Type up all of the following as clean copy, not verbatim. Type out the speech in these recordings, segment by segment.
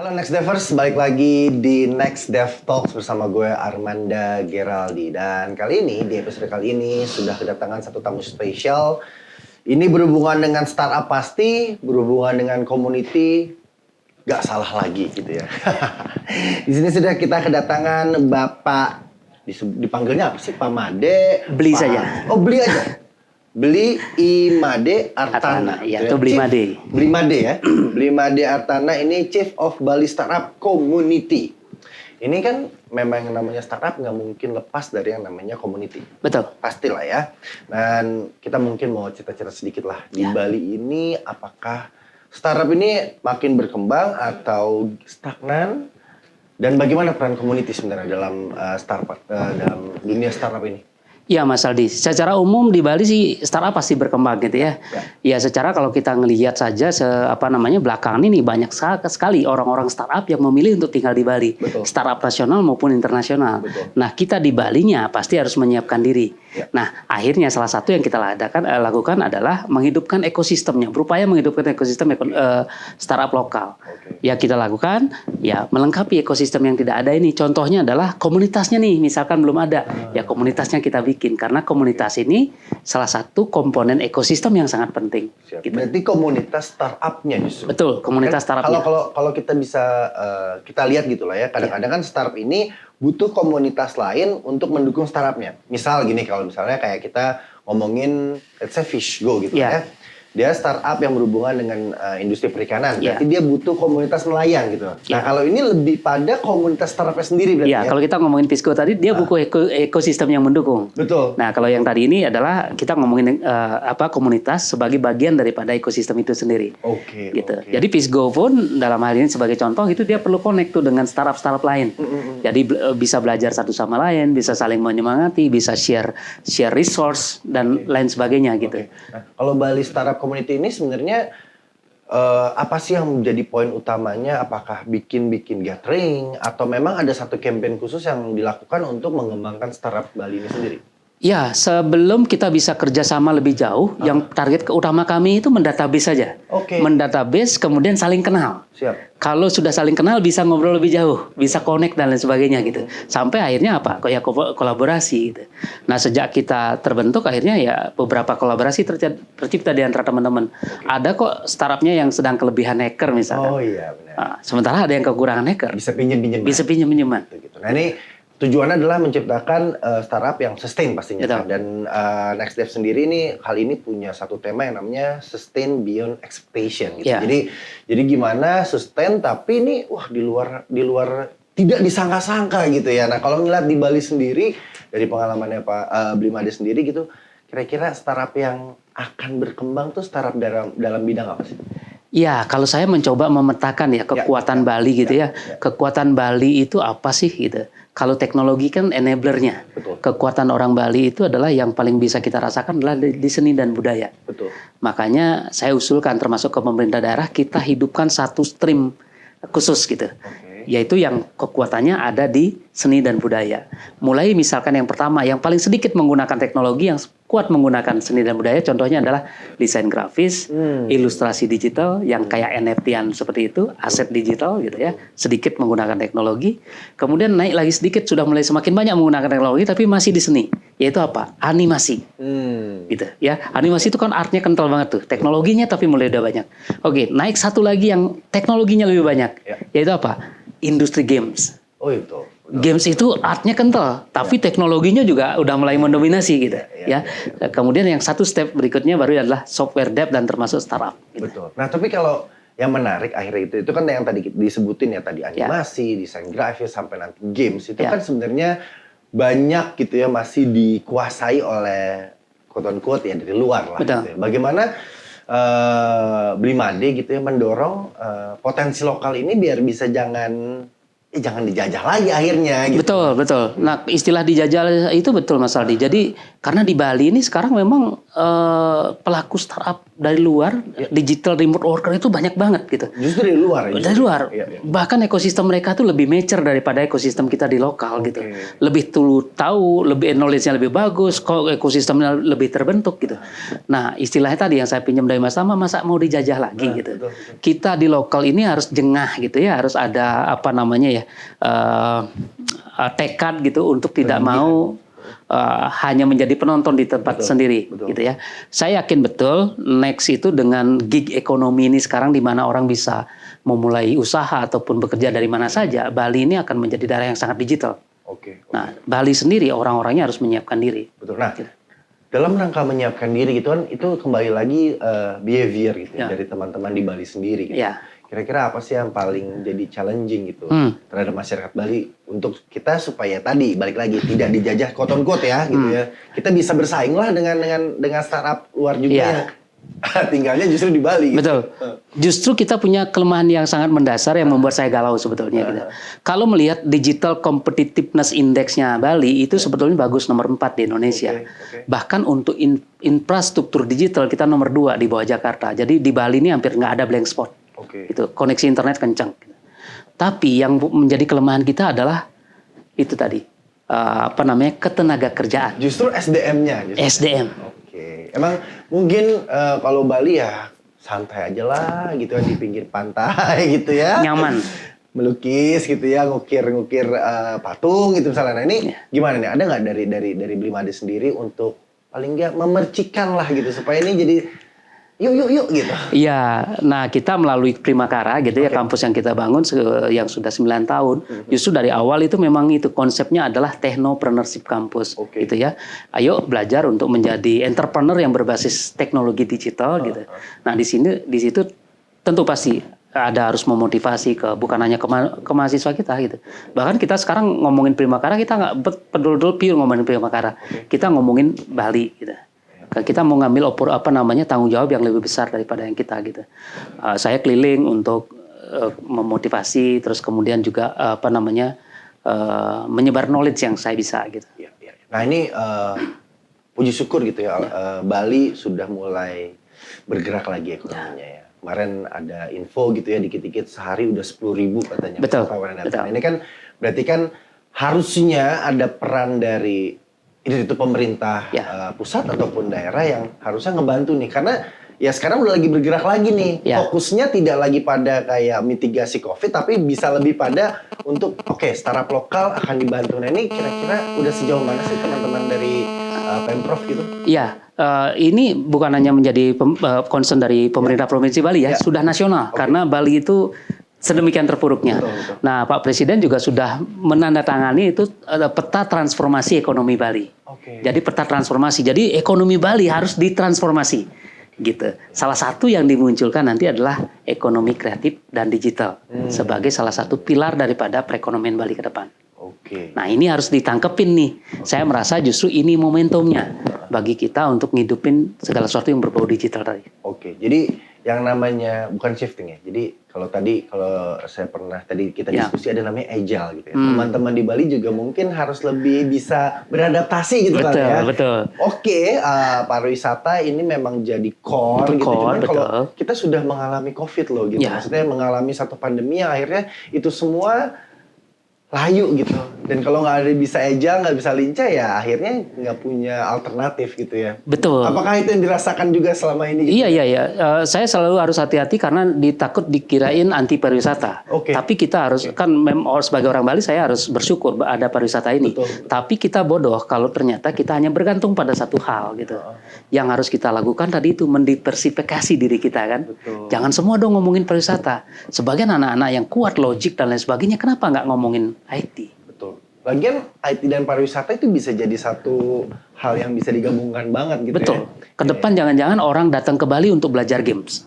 Halo Next Devers, balik lagi di Next Dev Talks bersama gue Armanda Geraldi. Dan kali ini, di episode kali ini sudah kedatangan satu tamu spesial. Ini berhubungan dengan startup pasti, berhubungan dengan community, gak salah lagi gitu ya. Di sini sudah kita kedatangan Bapak, dipanggilnya apa sih? Pak Made? Beli saja. Oh, Beli aja. Beli Imade Artana. Ya, itu Beli Made. Beli Made ya. Beli Made Artana ini Chief of Bali Startup Community. Ini kan memang yang namanya startup nggak mungkin lepas dari yang namanya community. Betul. Pastilah ya. Dan kita mungkin mau cerita-cerita sedikit lah. Di Bali ini apakah startup ini makin berkembang atau stagnan? Dan bagaimana peran community sebenarnya dalam dalam dunia startup ini? Ya Mas Aldi, secara umum di Bali sih startup pasti berkembang gitu ya. Ya secara kalau kita ngelihat saja belakangan ini banyak sekali orang-orang startup yang memilih untuk tinggal di Bali. Betul. Startup nasional maupun internasional. Betul. Nah kita di Balinya pasti harus menyiapkan diri. Ya. Nah akhirnya salah satu yang kita lakukan adalah menghidupkan ekosistemnya. Berupaya menghidupkan ekosistem startup lokal. Oke. Ya kita lakukan, ya melengkapi ekosistem yang tidak ada ini. Contohnya adalah komunitasnya nih, misalkan belum ada. Ya komunitasnya kita bikin karena komunitas ini salah satu komponen ekosistem yang sangat penting. Siap. Gitu. Berarti komunitas startupnya justru. Betul, komunitas startupnya. Kalau kita bisa kita lihat gitu lah ya, kadang-kadang kan startup ini butuh komunitas lain untuk mendukung startupnya. Misal gini, kalau misalnya kayak kita ngomongin let's say Fishgo gitu ya. Dia startup yang berhubungan dengan industri perikanan. Berarti dia butuh komunitas nelayan gitu. Nah, kalau ini lebih pada komunitas startupnya sendiri berarti ya. Kalau kita ngomongin Fishgo tadi, dia butuh ekosistem yang mendukung. Betul. Nah, kalau yang tadi ini adalah kita ngomongin komunitas sebagai bagian daripada ekosistem itu sendiri. Oke. Gitu. Jadi Fishgo pun dalam hal ini sebagai contoh itu dia perlu connect tuh dengan startup lain. Jadi bisa belajar satu sama lain, bisa saling menyemangati, bisa share resource dan lain sebagainya gitu. Nah, kalau Bali Startup Community ini sebenarnya apa sih yang menjadi poin utamanya? Apakah bikin gathering atau memang ada satu campaign khusus yang dilakukan untuk mengembangkan startup Bali ini sendiri? Ya, sebelum kita bisa kerjasama lebih jauh, yang target utama kami itu mendatabase saja. Oke. Mendatabase, kemudian saling kenal. Siap. Kalau sudah saling kenal, bisa ngobrol lebih jauh, bisa connect dan lain sebagainya gitu. Sampai akhirnya apa? Ya kolaborasi gitu. Nah, sejak kita terbentuk, akhirnya ya beberapa kolaborasi tercipta di antara teman-teman. Ada kok startupnya yang sedang kelebihan hacker misalnya. Oh iya benar. Nah, sementara ada yang kekurangan hacker. Bisa pinjem-pinjem. Bisa pinjem-pinjeman. Gitu. Nah ini tujuannya adalah menciptakan startup yang sustain pastinya kan. Dan Next Dev sendiri ini kali ini punya satu tema yang namanya sustain beyond expectation gitu. Jadi gimana sustain tapi ini di luar tidak disangka-sangka gitu ya. Nah kalau ngeliat di Bali sendiri dari pengalamannya Pak Beli Made sendiri gitu, kira-kira startup yang akan berkembang tuh startup dalam bidang apa sih? Ya, kalau saya mencoba memetakan ya kekuatan Bali gitu ya. Kekuatan Bali itu apa sih gitu. Kalau teknologi kan enablernya. Betul. Kekuatan orang Bali itu adalah yang paling bisa kita rasakan adalah di seni dan budaya. Betul. Makanya saya usulkan termasuk ke pemerintah daerah kita hidupkan satu stream khusus gitu. Yaitu yang kekuatannya ada di seni dan budaya. Mulai misalkan yang pertama, yang paling sedikit menggunakan teknologi, yang kuat menggunakan seni dan budaya, contohnya adalah desain grafis, ilustrasi digital, yang kayak NFT-an seperti itu, aset digital gitu ya, sedikit menggunakan teknologi. Kemudian naik lagi sedikit, sudah mulai semakin banyak menggunakan teknologi, tapi masih di seni. Yaitu apa? Animasi. Gitu ya. Animasi itu kan artnya kental banget tuh. Teknologinya tapi mulai udah banyak. Oke, naik satu lagi yang teknologinya lebih banyak. Yaitu apa? Industri games. Oh itu. Games itu artnya kental, tapi teknologinya juga udah mulai mendominasi gitu. Kemudian yang satu step berikutnya baru adalah software dev dan termasuk startup. Gitu. Betul. Nah tapi kalau yang menarik akhirnya itu kan yang tadi disebutin ya tadi animasi, desain grafis sampai nanti games itu kan sebenarnya banyak gitu ya masih dikuasai oleh quote unquote ya dari luar lah. Gitu ya. Bagaimana Beli Made gitu ya mendorong potensi lokal ini biar bisa jangan jangan dijajah lagi akhirnya gitu. Betul, betul. Nah, istilah dijajah itu betul Mas Aldi. Jadi karena di Bali ini sekarang memang pelaku startup dari luar, digital remote worker itu banyak banget gitu. Justru dari luar ya? Dari luar. Bahkan ekosistem mereka tuh lebih mature daripada ekosistem kita di lokal gitu. Lebih tahu, lebih knowledge-nya lebih bagus, kok ekosistemnya lebih terbentuk gitu. Nah, istilahnya tadi yang saya pinjam dari Mas Tama, masa mau dijajah lagi gitu. Betul. Kita di lokal ini harus jengah gitu ya, harus ada apa namanya ya, tekad gitu untuk tidak mau hanya menjadi penonton di tempat sendiri gitu ya. Saya yakin betul next itu dengan gig ekonomi ini sekarang di mana orang bisa memulai usaha ataupun bekerja dari mana saja, Bali ini akan menjadi daerah yang sangat digital. Nah, Bali sendiri orang-orangnya harus menyiapkan diri. Betul. Nah, dalam rangka menyiapkan diri gitu kan, itu kembali lagi behavior gitu dari teman-teman di Bali sendiri gitu. Kira-kira apa sih yang paling jadi challenging gitu terhadap masyarakat Bali untuk kita supaya tadi balik lagi tidak dijajah quote on quote ya gitu ya. Kita bisa bersaing lah dengan startup luar juga yang tinggalnya justru di Bali. Betul. Gitu. Justru kita punya kelemahan yang sangat mendasar yang membuat saya galau sebetulnya gitu. Kalau melihat digital competitiveness indexnya Bali itu sebetulnya bagus nomor 4 di Indonesia. Bahkan untuk infrastruktur digital kita nomor 2 di bawah Jakarta. Jadi di Bali ini hampir nggak ada blank spot. Itu koneksi internet kencang. Tapi yang menjadi kelemahan kita adalah itu tadi ketenaga kerjaan. Justru SDM-nya. SDM. Emang mungkin kalau Bali ya santai aja lah gitu ya di pinggir pantai gitu ya. Nyaman. Melukis gitu ya, ngukir patung gitu misalnya. Nah ini gimana nih? Ada nggak dari Blimade sendiri untuk paling nggak memercikan lah gitu supaya ini jadi yuk gitu. Iya, nah kita melalui Primakara gitu ya, kampus yang kita bangun yang sudah 9 tahun. Justru dari awal itu memang itu konsepnya adalah technopreneurship campus gitu ya. Ayo belajar untuk menjadi entrepreneur yang berbasis teknologi digital gitu. Nah, di situ tentu pasti ada harus memotivasi bukan hanya ke mahasiswa kita gitu. Bahkan kita sekarang ngomongin Primakara, kita nggak betul-betul pure ngomongin Primakara. Kita ngomongin Bali gitu. Kita mau ngambil tanggung jawab yang lebih besar daripada yang kita gitu. Saya keliling untuk memotivasi, terus kemudian juga menyebar knowledge yang saya bisa gitu. Nah ini puji syukur gitu ya, Bali sudah mulai bergerak lagi ekonominya ya. Kemarin ada info gitu ya, dikit-dikit sehari udah 10.000 katanya. Betul. Nah, ini kan berarti kan harusnya ada peran dari itu pemerintah pusat ataupun daerah yang harusnya ngebantu nih, karena ya sekarang udah lagi bergerak lagi nih, fokusnya tidak lagi pada kayak mitigasi COVID tapi bisa lebih pada untuk startup lokal akan dibantu. Nah ini kira-kira udah sejauh mana sih teman-teman dari Pemprov gitu? Iya, ini bukan hanya menjadi concern dari pemerintah Provinsi Bali ya, sudah nasional karena Bali itu sedemikian terpuruknya. Betul. Nah, Pak Presiden juga sudah menandatangani itu peta transformasi ekonomi Bali. Jadi peta transformasi. Jadi ekonomi Bali harus ditransformasi, gitu. Salah satu yang dimunculkan nanti adalah ekonomi kreatif dan digital sebagai salah satu pilar daripada perekonomian Bali ke depan. Nah, ini harus ditangkepin nih. Saya merasa justru ini momentumnya bagi kita untuk ngidupin segala sesuatu yang berbau digital tadi. Jadi yang namanya bukan shifting ya. Jadi kalau saya pernah tadi kita diskusi ada namanya agile gitu ya. Teman-teman di Bali juga mungkin harus lebih bisa beradaptasi gitu kan ya. Betul. Pariwisata ini memang jadi core gitu. Cuman kalau kita sudah mengalami COVID loh gitu. Maksudnya mengalami satu pandemi yang akhirnya itu semua layu gitu. Dan kalau nggak ada bisa agile, nggak bisa lincah ya akhirnya nggak punya alternatif gitu ya. Betul. Apakah itu yang dirasakan juga selama ini? Gitu? Iya. Saya selalu harus hati-hati karena takut dikirain anti pariwisata. Tapi kita harus sebagai orang Bali saya harus bersyukur ada pariwisata ini. Tapi kita bodoh kalau ternyata kita hanya bergantung pada satu hal gitu. Yang harus kita lakukan tadi itu mendiversifikasi diri kita kan. Jangan semua dong ngomongin pariwisata. Sebagian anak-anak yang kuat logik dan lain sebagainya, kenapa nggak ngomongin IT? Lagian IT dan pariwisata itu bisa jadi satu hal yang bisa digabungkan banget gitu. Betul. Kedepan jangan-jangan orang datang ke Bali untuk belajar games.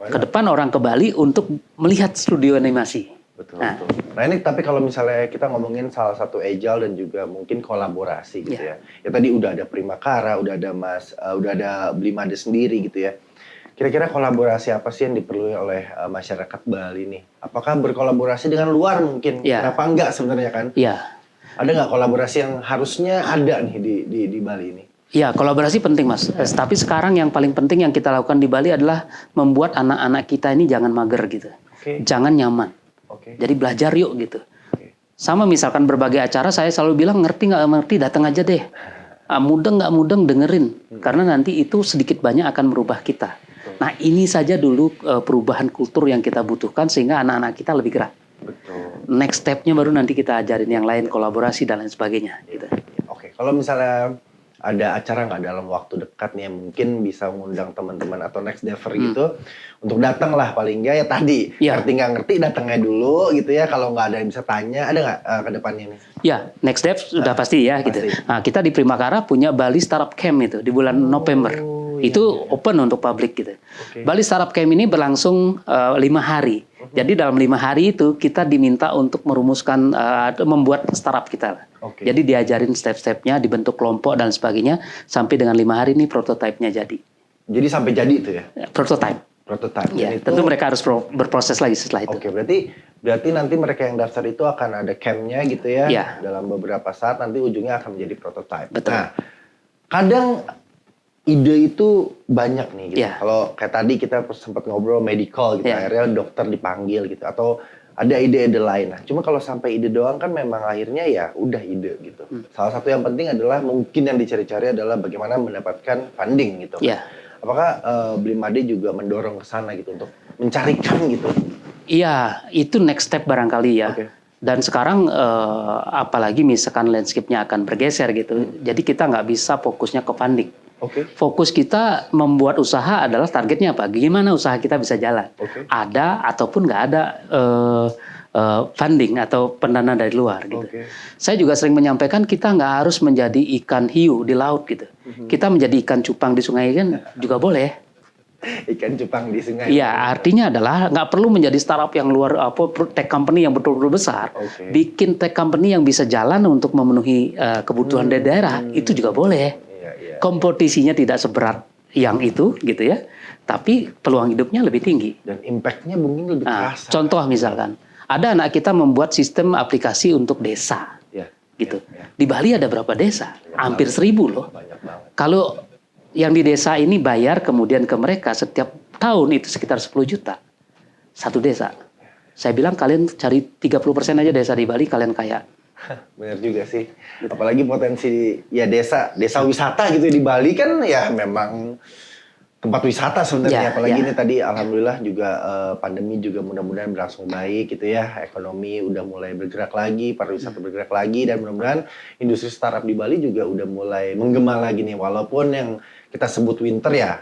Kedepan orang ke Bali untuk melihat studio animasi. Betul. Nah ini tapi kalau misalnya kita ngomongin salah satu agile dan juga mungkin kolaborasi gitu ya. Ya tadi udah ada Primakara, udah ada Blimade sendiri gitu ya. Kira-kira kolaborasi apa sih yang diperlukan oleh masyarakat Bali nih? Apakah berkolaborasi dengan luar mungkin? Kenapa enggak sebenarnya kan? Iya. Ada nggak kolaborasi yang harusnya ada nih di Bali ini? Iya, kolaborasi penting Mas. Tapi sekarang yang paling penting yang kita lakukan di Bali adalah membuat anak-anak kita ini jangan mager gitu. Jangan nyaman. Jadi belajar yuk gitu. Sama misalkan berbagai acara saya selalu bilang ngerti nggak ngerti datang aja deh. Mudeng nggak mudeng dengerin. Karena nanti itu sedikit banyak akan merubah kita. Nah ini saja dulu perubahan kultur yang kita butuhkan sehingga anak-anak kita lebih gerak. Betul. Next step-nya baru nanti kita ajarin yang lain, kolaborasi dan lain sebagainya. Gitu. Oke, kalau misalnya ada acara nggak dalam waktu dekat nih yang mungkin bisa mengundang teman-teman atau next dever gitu untuk datang lah paling nggak ya tadi ngerti nggak ngerti datangnya dulu gitu ya, kalau nggak ada yang bisa tanya ada nggak ke depannya nih? Ya, next step sudah pasti ya gitu. Nah, kita di Primakara punya Bali Startup Camp itu di bulan November. Itu open untuk publik gitu. Bali Startup Camp ini berlangsung 5 hari. Jadi dalam 5 hari itu kita diminta untuk merumuskan, membuat startup kita. Jadi diajarin step-stepnya, dibentuk kelompok dan sebagainya. Sampai dengan 5 hari ini prototipe-nya jadi. Jadi sampai jadi itu ya? Prototype. Ya, tentu mereka harus berproses lagi setelah itu. Oke, berarti nanti mereka yang daftar itu akan ada camp-nya gitu ya. Dalam beberapa saat nanti ujungnya akan menjadi prototipe. Betul. Nah, kadang ide itu banyak nih gitu. Kalau kayak tadi kita sempat ngobrol medical gitu, akhirnya dokter dipanggil gitu, atau ada ide-ide lain. Nah, cuma kalau sampai ide doang kan memang akhirnya ya udah ide gitu. Salah satu yang penting adalah mungkin yang dicari-cari adalah bagaimana mendapatkan funding gitu. Apakah Blimade juga mendorong ke sana gitu untuk mencarikan gitu? Iya, itu next step barangkali ya. Dan sekarang apalagi misalkan landscape-nya akan bergeser gitu. Jadi kita nggak bisa fokusnya ke funding. Fokus kita membuat usaha adalah targetnya apa? Gimana usaha kita bisa jalan? Ada ataupun nggak ada funding atau pendanaan dari luar gitu. Saya juga sering menyampaikan kita nggak harus menjadi ikan hiu di laut gitu. Kita menjadi ikan cupang di sungai kan juga boleh. Ikan cupang di sungai. Iya, artinya adalah nggak perlu menjadi startup yang luar tech company yang betul-betul besar. Bikin tech company yang bisa jalan untuk memenuhi kebutuhan daerah itu juga boleh. Kompetisinya tidak seberat yang itu gitu ya, tapi peluang hidupnya lebih tinggi dan impactnya mungkin lebih terasa. Contoh misalkan ada anak kita membuat sistem aplikasi untuk desa gitu. Di Bali ada berapa desa? Hampir 1.000 loh. Kalau yang di desa ini bayar kemudian ke mereka setiap tahun itu sekitar 10 juta satu desa. Saya bilang kalian cari 30% aja desa di Bali, kalian kaya. Benar juga sih. Apalagi potensi ya desa wisata gitu di Bali kan ya memang tempat wisata sebenarnya. Apalagi ini tadi alhamdulillah juga pandemi juga mudah-mudahan berlangsung baik gitu ya. Ekonomi udah mulai bergerak lagi, pariwisata bergerak lagi, dan mudah-mudahan industri startup di Bali juga udah mulai menggema lagi nih. Walaupun yang kita sebut winter ya,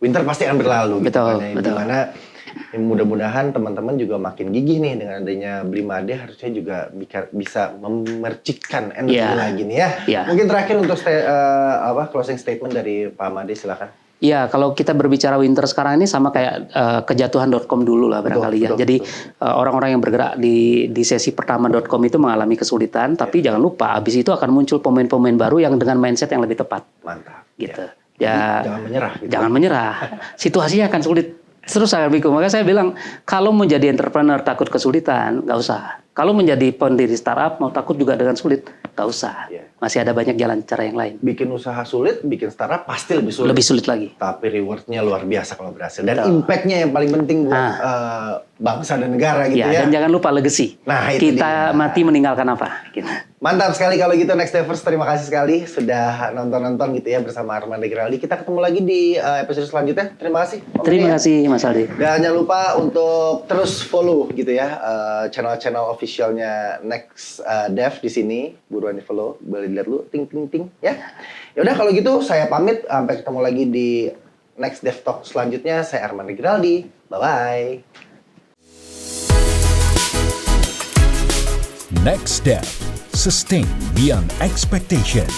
winter pasti akan berlalu gitu kan. Dimana mudah-mudahan teman-teman juga makin gigih nih dengan adanya Blimade, harusnya juga bisa memercikkan energi lagi nih ya. Mungkin terakhir untuk closing statement dari Pak Made, silakan. Iya, kalau kita berbicara winter sekarang ini sama kayak kejatuhan.com dulu lah barangkali ya. Jadi orang-orang yang bergerak di sesi pertama.com itu mengalami kesulitan, tapi jangan lupa abis itu akan muncul pemain-pemain baru yang dengan mindset yang lebih tepat. Mantap. Gitu. Jangan menyerah. Gitu. Jangan menyerah. Situasinya akan sulit. Terus akan bingung. Maka saya bilang, kalau menjadi entrepreneur takut kesulitan, nggak usah. Kalau menjadi pendiri startup mau takut juga dengan sulit, nggak usah. Masih ada banyak jalan cara yang lain. Bikin usaha sulit, bikin startup pasti lebih sulit. Lebih sulit lagi. Tapi rewardnya luar biasa kalau berhasil. Dan impactnya yang paling penting buat bangsa dan negara gitu ya. Dan jangan lupa legacy. Nah, itu kita mati meninggalkan apa? Gitu. Mantap sekali kalau gitu Next Devers. Terima kasih sekali sudah nonton gitu ya bersama Armando Giraldi. Kita ketemu lagi di episode selanjutnya. Terima kasih. Terima kasih Mas Aldi. Dan jangan lupa untuk terus follow gitu ya channel-channel officialnya Next Dev di sini. Buruan di follow, boleh dilihat dulu, ting ting ting ya. Ya udah kalau gitu saya pamit, sampai ketemu lagi di Next Dev Talk selanjutnya. Saya Armando Giraldi. Bye bye. Next Dev, sustain beyond expectation.